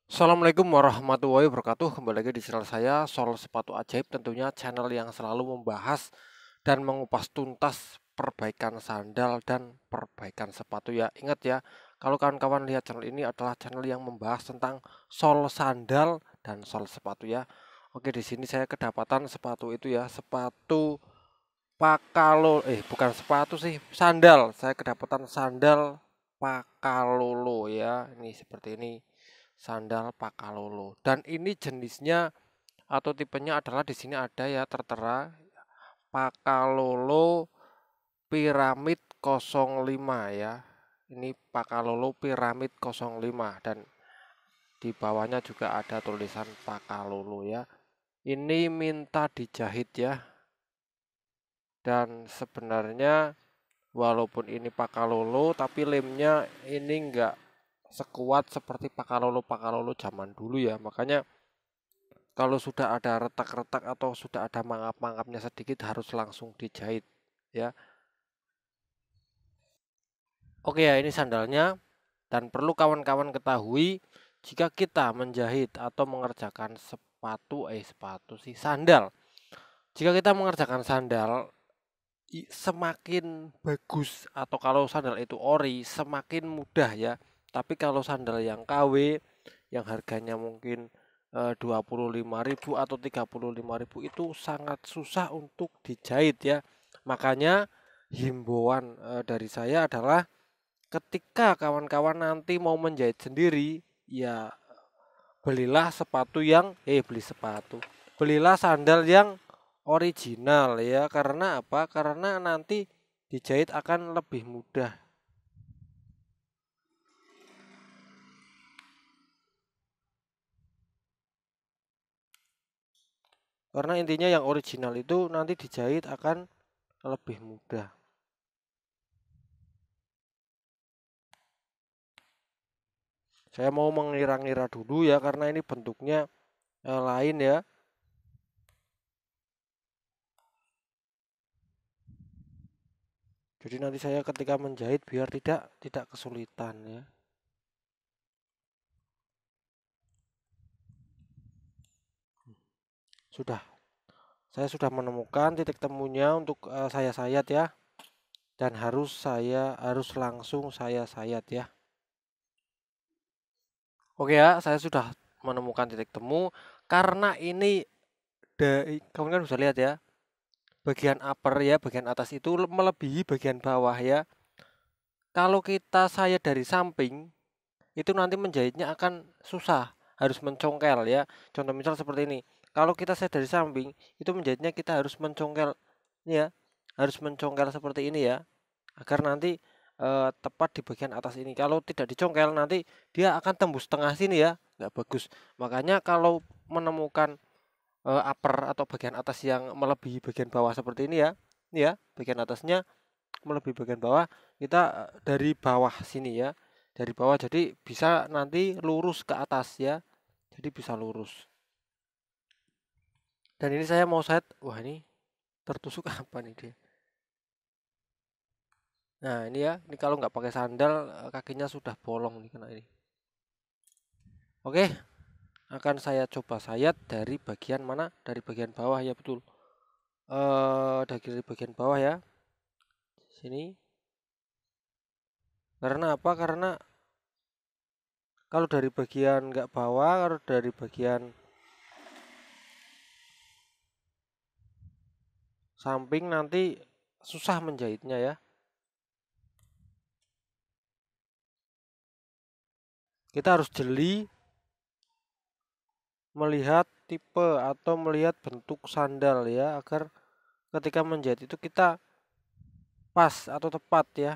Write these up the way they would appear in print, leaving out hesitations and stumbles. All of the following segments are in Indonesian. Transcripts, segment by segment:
Assalamualaikum warahmatullahi wabarakatuh. Kembali lagi di channel saya, Sol Sepatu Ajaib. Tentunya channel yang selalu membahas dan mengupas tuntas perbaikan sandal dan perbaikan sepatu ya. Ingat ya, kalau kawan-kawan lihat channel ini adalah channel yang membahas tentang sol sandal dan sol sepatu ya. Oke, di sini saya kedapatan sepatu itu ya, sepatu Pakalolo, bukan sepatu sih, sandal. Saya kedapatan sandal Pakalolo ya. Ini seperti ini. Sandal Pakalolo. Dan ini jenisnya atau tipenya adalah di sini ada ya tertera Pakalolo Piramid 05 ya. Ini Pakalolo Piramid 05 dan di bawahnya juga ada tulisan Pakalolo ya. Ini minta dijahit ya. Dan sebenarnya walaupun ini Pakalolo tapi lemnya ini enggak sekuat seperti Pakalolo zaman dulu ya. Makanya kalau sudah ada retak-retak atau sudah ada mangap-mangapnya sedikit harus langsung dijahit ya. Oke ya, ini sandalnya dan perlu kawan-kawan ketahui jika kita menjahit atau mengerjakan sepatu sih sandal. Jika kita mengerjakan sandal semakin bagus atau kalau sandal itu ori semakin mudah ya. Tapi kalau sandal yang KW yang harganya mungkin 25.000 atau 35.000 itu sangat susah untuk dijahit ya. Makanya himbauan dari saya adalah ketika kawan-kawan nanti mau menjahit sendiri ya belilah sepatu yang beli sepatu. Belilah sandal yang original ya. Karena apa? Karena nanti dijahit akan lebih mudah. Karena intinya yang original itu nanti dijahit akan lebih mudah. Saya mau mengira-ngira dulu ya karena ini bentuknya lain ya. Jadi nanti saya ketika menjahit biar tidak kesulitan ya. Sudah, saya sudah menemukan titik temunya untuk saya sayat ya. Dan harus langsung saya sayat ya. Oke ya, saya sudah menemukan titik temu karena ini kamu kan bisa lihat ya, bagian upper ya, bagian atas itu melebihi bagian bawah ya. Kalau kita sayat dari samping, itu nanti menjahitnya akan susah, harus mencongkel ya. Contoh misal seperti ini. Kalau kita sayat dari samping, itu menjahitnya kita harus mencongkel ya, harus mencongkel seperti ini ya, agar nanti tepat di bagian atas ini. Kalau tidak dicongkel nanti dia akan tembus tengah sini ya, nggak bagus. Makanya kalau menemukan upper atau bagian atas yang melebihi bagian bawah seperti ini ya, bagian atasnya melebihi bagian bawah, kita dari bawah sini ya, dari bawah jadi bisa nanti lurus ke atas ya, jadi bisa lurus. Dan ini saya mau set, wah ini tertusuk apa nih dia? Nah ini ya, ini kalau nggak pakai sandal kakinya sudah bolong nih kena ini. Oke, akan saya coba sayat dari bagian mana? Dari bagian bawah ya betul. Dari bagian bawah ya, sini. Karena apa? Karena kalau dari bagian nggak bawah, kalau dari bagian samping nanti susah menjahitnya ya. Kita harus jeli melihat tipe atau melihat bentuk sandal ya agar ketika menjahit itu kita pas atau tepat ya.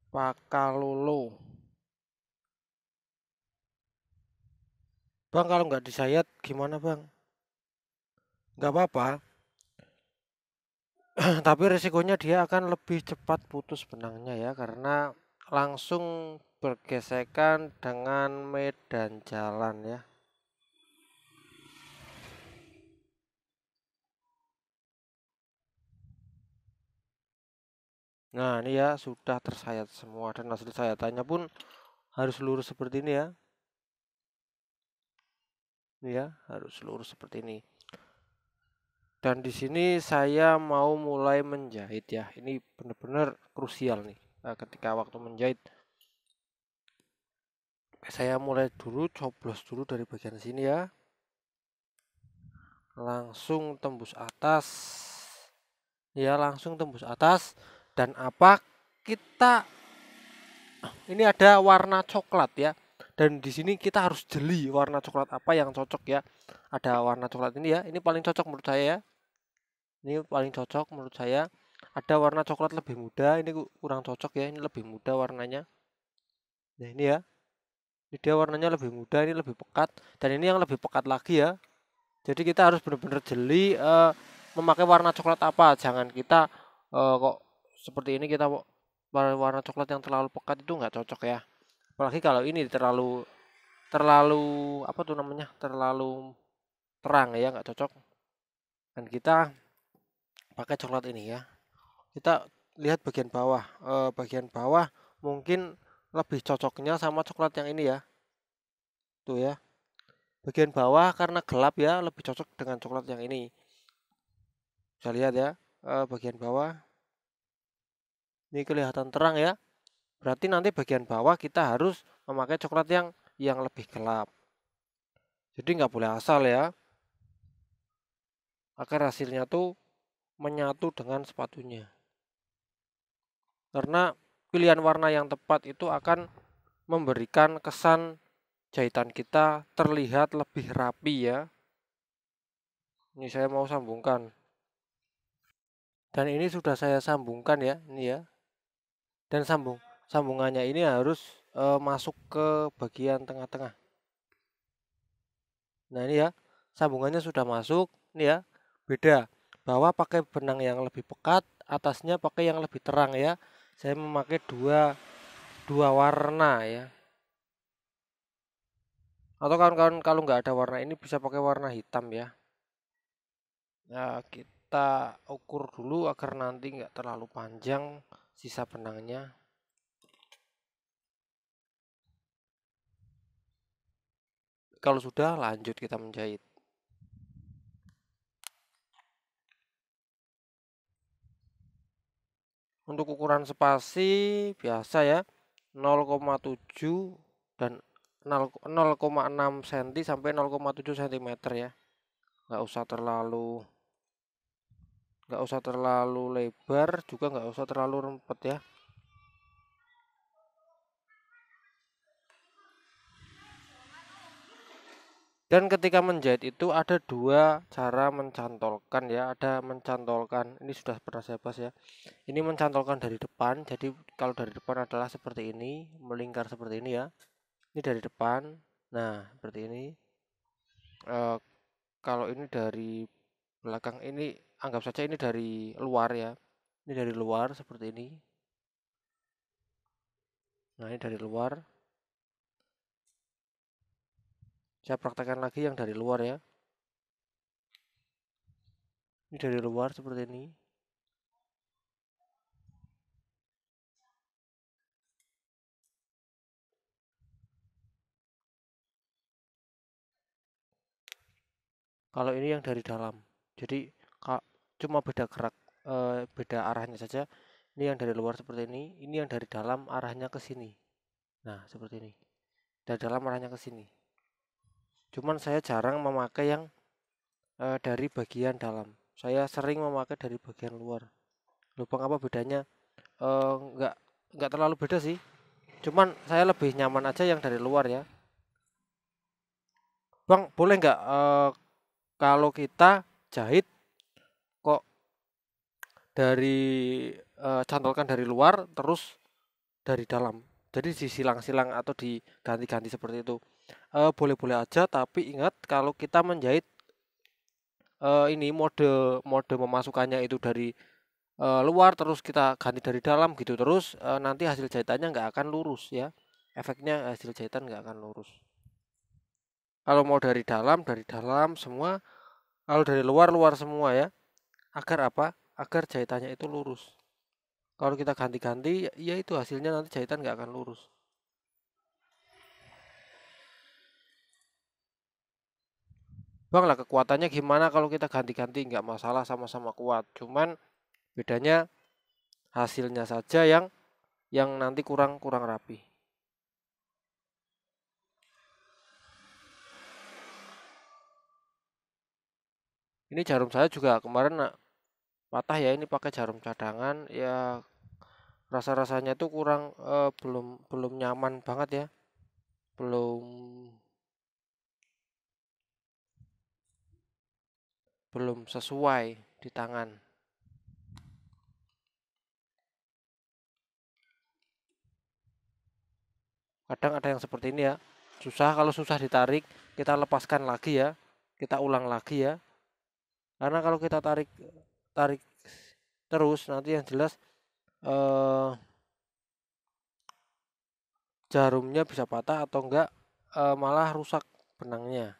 Pakalolo. Bang, kalau nggak disayat gimana bang? Nggak apa-apa. Tapi resikonya dia akan lebih cepat putus benangnya ya, karena langsung bergesekan dengan medan jalan ya. Nah ini ya sudah tersayat semua, dan hasil sayatannya pun harus lurus seperti ini ya. Ini ya harus lurus seperti ini. Dan di sini saya mau mulai menjahit ya. Ini benar-benar krusial nih. Ketika waktu menjahit, saya mulai dulu coblos dulu dari bagian sini ya. Langsung tembus atas. Ya, langsung tembus atas. Dan apa? Kita ini ada warna coklat ya. Dan di sini kita harus jeli warna coklat apa yang cocok ya. Ada warna coklat ini ya. Ini paling cocok menurut saya ya. Ini paling cocok menurut saya. Ada warna coklat lebih muda, ini kurang cocok ya. Ini lebih muda warnanya. Nah, ini ya. Ini dia warnanya lebih muda, ini lebih pekat, dan ini yang lebih pekat lagi ya. Jadi kita harus benar-benar jeli memakai warna coklat apa. Jangan kita kok seperti ini kita warna coklat yang terlalu pekat itu nggak cocok ya. Apalagi kalau ini terlalu terlalu apa tuh namanya? Terlalu terang ya, nggak cocok. Dan kita pakai coklat ini ya. Kita lihat bagian bawah. Bagian bawah mungkin lebih cocoknya sama coklat yang ini ya. Tuh ya. Bagian bawah karena gelap ya, lebih cocok dengan coklat yang ini. Bisa lihat ya, bagian bawah. Ini kelihatan terang ya. Berarti nanti bagian bawah kita harus memakai coklat yang lebih gelap. Jadi nggak boleh asal ya, agar hasilnya tuh menyatu dengan sepatunya. Karena pilihan warna yang tepat itu akan memberikan kesan jahitan kita terlihat lebih rapi ya. Ini saya mau sambungkan. Dan ini sudah saya sambungkan ya, ini ya. Dan sambungannya ini harus masuk ke bagian tengah-tengah. Nah ini ya, sambungannya sudah masuk. Ini ya, beda. Bawah pakai benang yang lebih pekat, atasnya pakai yang lebih terang ya. Saya memakai dua warna ya. Atau kawan-kawan kalau nggak ada warna ini bisa pakai warna hitam ya. Nah, kita ukur dulu agar nanti nggak terlalu panjang sisa benangnya. Kalau sudah lanjut kita menjahit. Untuk ukuran spasi biasa ya, 0,7 dan 0,6 cm sampai 0,7 cm ya. Nggak usah terlalu lebar, juga nggak usah terlalu rempet ya. Dan ketika menjahit itu ada dua cara mencantolkan ya. Ada mencantolkan, ini sudah pernah saya bahas ya. Ini mencantolkan dari depan. Jadi kalau dari depan adalah seperti ini, melingkar seperti ini ya. Ini dari depan. Nah, seperti ini. Eh, kalau ini dari belakang, ini anggap saja ini dari luar ya. Ini dari luar seperti ini. Nah, ini dari luar. Saya praktekkan lagi yang dari luar ya. Ini dari luar seperti ini. Kalau ini yang dari dalam. Jadi cuma beda gerak, beda arahnya saja. Ini yang dari luar seperti ini yang dari dalam arahnya ke sini. Nah, seperti ini. Dari dalam arahnya ke sini. Cuman saya jarang memakai yang dari bagian dalam. Saya sering memakai dari bagian luar. Lubang apa bedanya? Nggak terlalu beda sih. Cuman saya lebih nyaman aja yang dari luar ya. Bang, boleh nggak kalau kita jahit kok dari cantolkan dari luar terus dari dalam? Jadi disilang-silang atau diganti-ganti seperti itu. boleh-boleh aja, tapi ingat kalau kita menjahit ini mode mode memasukkannya itu dari luar terus kita ganti dari dalam gitu terus, nanti hasil jahitannya nggak akan lurus ya. Efeknya hasil jahitan nggak akan lurus. Kalau mau dari dalam semua. Kalau dari luar, luar semua ya. Agar apa? Agar jahitannya itu lurus. Kalau kita ganti-ganti, ya itu hasilnya nanti jahitan nggak akan lurus. Bang lah kekuatannya gimana kalau kita ganti-ganti? Nggak masalah, sama-sama kuat. Cuman bedanya hasilnya saja yang nanti kurang kurang rapi. Ini jarum saya juga kemarin patah ya, ini pakai jarum cadangan ya, rasa-rasanya tuh kurang, belum belum nyaman banget ya, belum belum sesuai di tangan. Kadang ada yang seperti ini ya, susah, kalau susah ditarik kita lepaskan lagi ya, kita ulang lagi ya, karena kalau kita tarik tarik terus nanti yang jelas eh, jarumnya bisa patah atau enggak, malah rusak benangnya.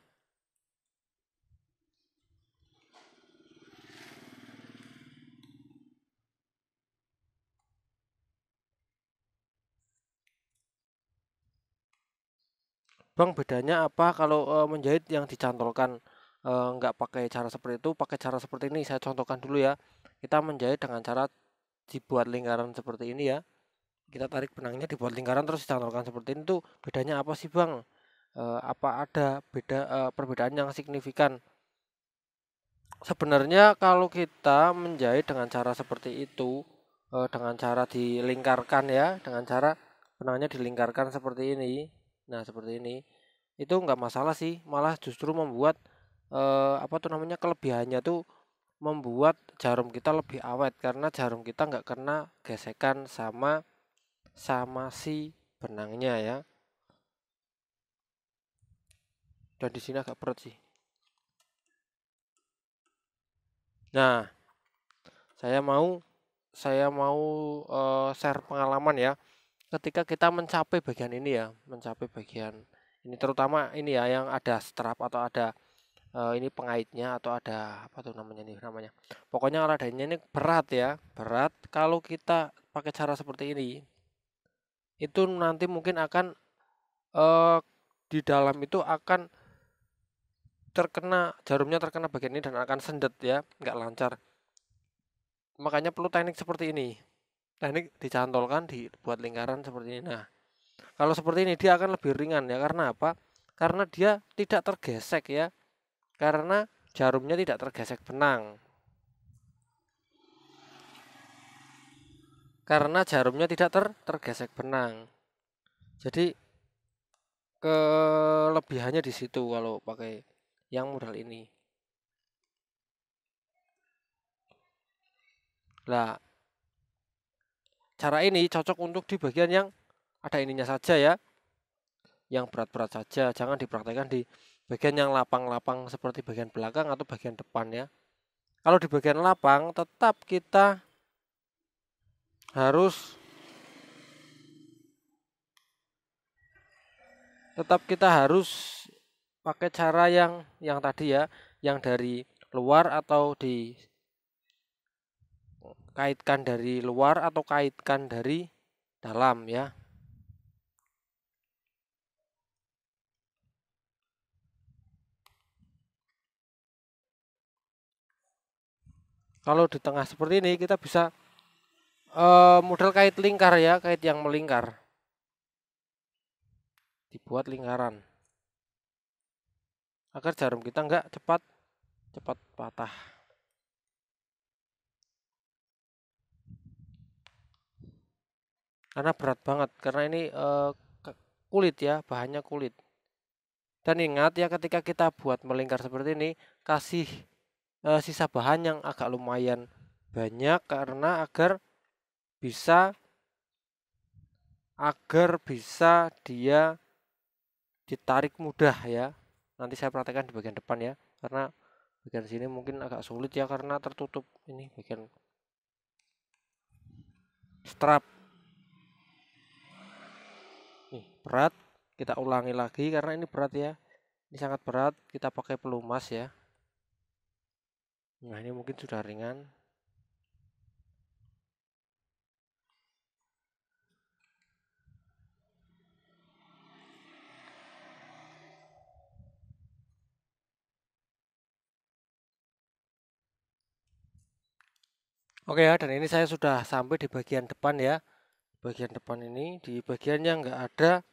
Bang, bedanya apa kalau menjahit yang dicantolkan, nggak pakai cara seperti itu, pakai cara seperti ini. Saya contohkan dulu ya. Kita menjahit dengan cara dibuat lingkaran seperti ini ya. Kita tarik benangnya dibuat lingkaran terus dicantolkan seperti ini tuh bedanya apa sih Bang? Apa ada perbedaan yang signifikan? Sebenarnya kalau kita menjahit dengan cara seperti itu, dengan cara dilingkarkan ya, dengan cara benangnya dilingkarkan seperti ini. Nah, seperti ini. Itu nggak masalah sih, malah justru membuat apa tuh namanya, kelebihannya tuh membuat jarum kita lebih awet karena jarum kita nggak kena gesekan sama sama si benangnya ya. Dan di sini agak berat sih. Nah, saya mau saya mau share pengalaman ya. Ketika kita mencapai bagian ini ya, mencapai bagian ini terutama ini ya yang ada strap atau ada ini pengaitnya atau ada apa tuh namanya nih namanya. Pokoknya kalau ada ini berat ya, berat. Kalau kita pakai cara seperti ini, itu nanti mungkin akan eh, di dalam itu akan terkena jarumnya terkena bagian ini dan akan sendet ya, nggak lancar. Makanya perlu teknik seperti ini. Teknik dicantolkan, dibuat lingkaran seperti ini. Nah, kalau seperti ini dia akan lebih ringan ya. Karena apa? Karena dia tidak tergesek ya. Karena jarumnya tidak tergesek benang. Karena jarumnya tidak tergesek benang. Jadi kelebihannya di situ kalau pakai yang model ini. Nah, cara ini cocok untuk di bagian yang ada ininya saja ya, yang berat-berat saja. Jangan dipraktekkan di bagian yang lapang-lapang seperti bagian belakang atau bagian depan ya. Kalau di bagian lapang harus tetap kita harus pakai cara yang tadi ya, yang dari luar atau dikaitkan dari luar atau kaitkan dari dalam ya. Kalau di tengah seperti ini kita bisa model kait lingkar ya, kait yang melingkar. Dibuat lingkaran agar jarum kita nggak cepat cepat patah. Karena berat banget, karena ini kulit ya, bahannya kulit. Dan ingat ya ketika kita buat melingkar seperti ini, kasih sisa bahan yang agak lumayan banyak karena bisa agar bisa dia ditarik mudah ya. Nanti saya praktekkan di bagian depan ya, karena bagian sini mungkin agak sulit ya karena tertutup ini bagian strap. Nih, berat. Kita ulangi lagi karena ini berat ya. Ini sangat berat, kita pakai pelumas ya. Nah, ini mungkin sudah ringan. Oke ya, dan ini saya sudah sampai di bagian depan ya. Bagian depan ini, di bagian yang nggak ada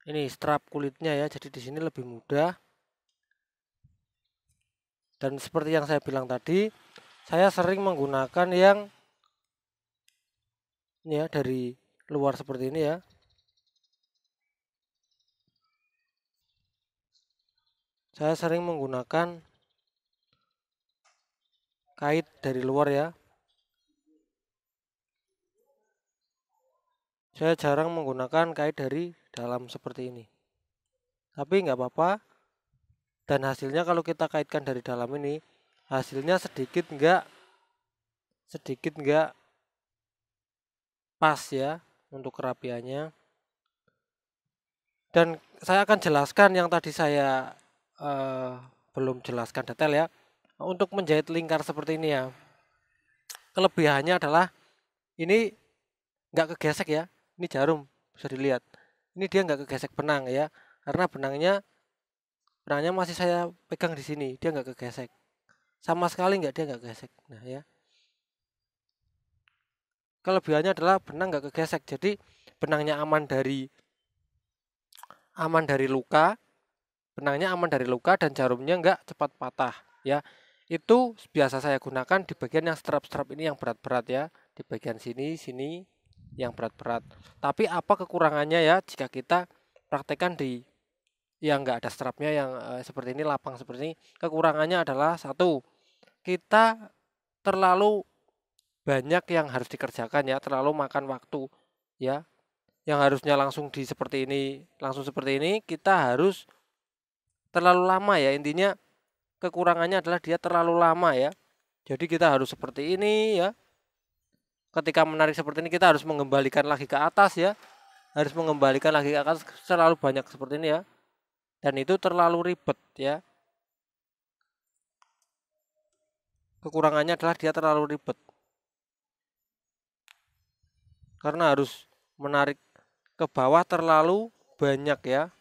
ini strap kulitnya ya, jadi di sini lebih mudah. Dan seperti yang saya bilang tadi, saya sering menggunakan yang ini ya, dari luar seperti ini ya. Saya sering menggunakan kait dari luar ya. Saya jarang menggunakan kait dari dalam seperti ini. Tapi nggak apa-apa. Dan hasilnya kalau kita kaitkan dari dalam ini, hasilnya sedikit nggak pas ya untuk kerapiannya. Dan saya akan jelaskan yang tadi saya belum jelaskan detail ya. Untuk menjahit lingkar seperti ini ya, kelebihannya adalah ini nggak kegesek ya. Ini jarum bisa dilihat. Ini dia nggak kegesek benang ya, karena benangnya masih saya pegang di sini, dia nggak kegesek. Sama sekali nggak, dia nggak kegesek. Nah ya, kelebihannya adalah benang nggak kegesek, jadi benangnya aman dari luka, benangnya aman dari luka dan jarumnya nggak cepat patah ya. Itu biasa saya gunakan di bagian yang strap-strap ini yang berat-berat ya, di bagian sini yang berat-berat. Tapi apa kekurangannya ya jika kita praktekkan di yang nggak ada strapnya yang seperti ini, lapang seperti ini? Kekurangannya adalah satu, kita terlalu banyak yang harus dikerjakan ya, terlalu makan waktu ya. Yang harusnya langsung seperti ini, kita harus terlalu lama ya. Intinya kekurangannya adalah dia terlalu lama ya. Jadi kita harus seperti ini ya. Ketika menarik seperti ini kita harus mengembalikan lagi ke atas ya. Harus mengembalikan lagi ke atas terlalu banyak seperti ini ya. Dan itu terlalu ribet ya. Kekurangannya adalah dia terlalu ribet. Karena harus menarik ke bawah terlalu banyak ya.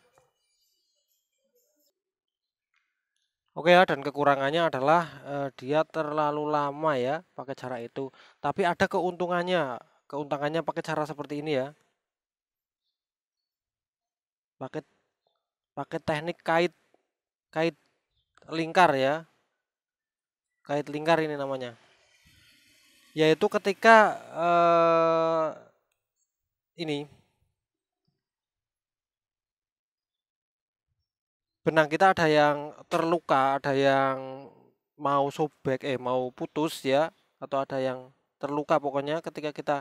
Oke ya, dan kekurangannya adalah dia terlalu lama ya pakai cara itu. Tapi ada keuntungannya. Keuntungannya pakai cara seperti ini ya. Pakai pakai teknik kait kait lingkar ya. Kait lingkar ini namanya. Yaitu ketika ini benang kita ada yang terluka, ada yang mau sobek, mau putus ya, atau ada yang terluka, pokoknya ketika kita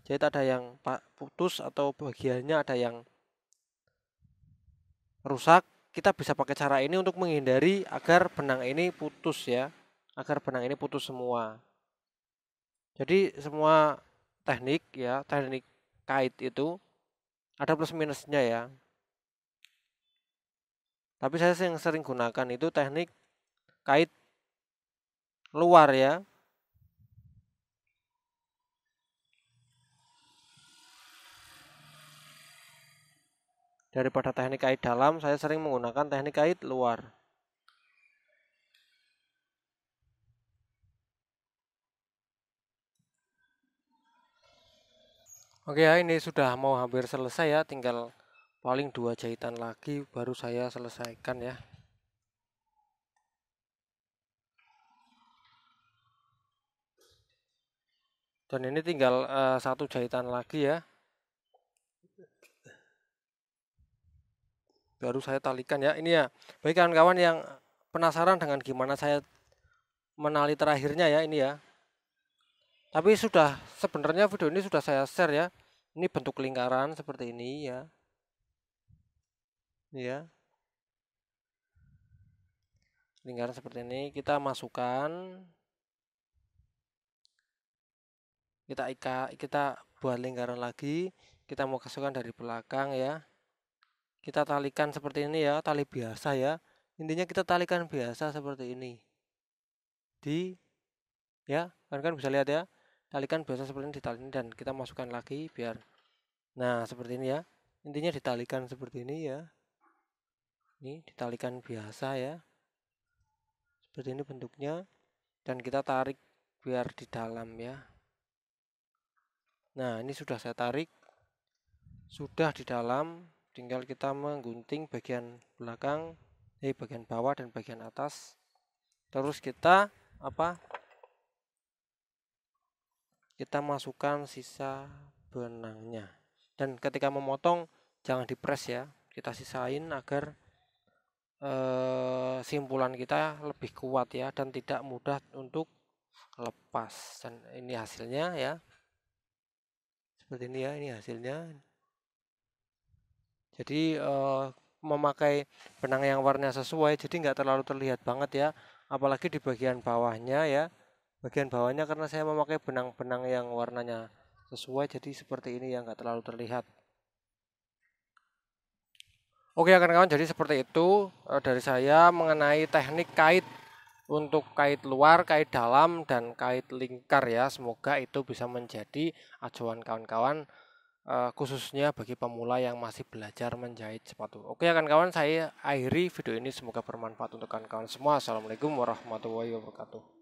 jahit ada yang putus atau bagiannya ada yang rusak, kita bisa pakai cara ini untuk menghindari agar benang ini putus ya, agar benang ini putus semua. Jadi semua teknik ya, teknik kait itu ada plus minusnya ya. Tapi saya yang sering gunakan itu teknik kait luar ya. Daripada teknik kait dalam, saya sering menggunakan teknik kait luar. Oke ya, ini sudah mau hampir selesai ya, tinggal paling 2 jahitan lagi baru saya selesaikan ya. Dan ini tinggal 1 jahitan lagi ya. Baru saya talikan ya. Ini ya, bagi kawan-kawan yang penasaran dengan gimana saya menali terakhirnya ya ini ya. Tapi sebenarnya video ini sudah saya share ya. Ini bentuk lingkaran seperti ini ya. ya. Lingkaran seperti ini kita masukkan, kita buat lingkaran lagi, kita mau masukkan dari belakang ya. Kita talikan seperti ini ya, tali biasa ya. Intinya kita talikan biasa seperti ini. Ya, kan bisa lihat ya. Talikan biasa seperti ini, ditali dan kita masukkan lagi biar. Nah, seperti ini ya. Intinya ditalikan seperti ini ya. Ini ditalikan biasa ya. Seperti ini bentuknya, dan kita tarik biar di dalam ya. Nah, ini sudah saya tarik, sudah di dalam, tinggal kita menggunting bagian belakang, bagian bawah dan bagian atas. Terus kita kita masukkan sisa benangnya, dan ketika memotong jangan dipres ya, kita sisain agar simpulan kita lebih kuat ya, dan tidak mudah untuk lepas. Dan ini hasilnya ya, seperti ini ya, ini hasilnya. Jadi memakai benang yang warnanya sesuai, jadi nggak terlalu terlihat banget ya, apalagi di bagian bawahnya ya. Bagian bawahnya karena saya memakai benang-benang yang warnanya sesuai, jadi seperti ini ya, nggak terlalu terlihat. Oke kawan-kawan, jadi seperti itu dari saya mengenai teknik kait untuk kait luar, kait dalam, dan kait lingkar ya. Semoga itu bisa menjadi acuan kawan-kawan, khususnya bagi pemula yang masih belajar menjahit sepatu. Oke kawan-kawan, saya akhiri video ini, semoga bermanfaat untuk kawan-kawan semua. Assalamualaikum warahmatullahi wabarakatuh.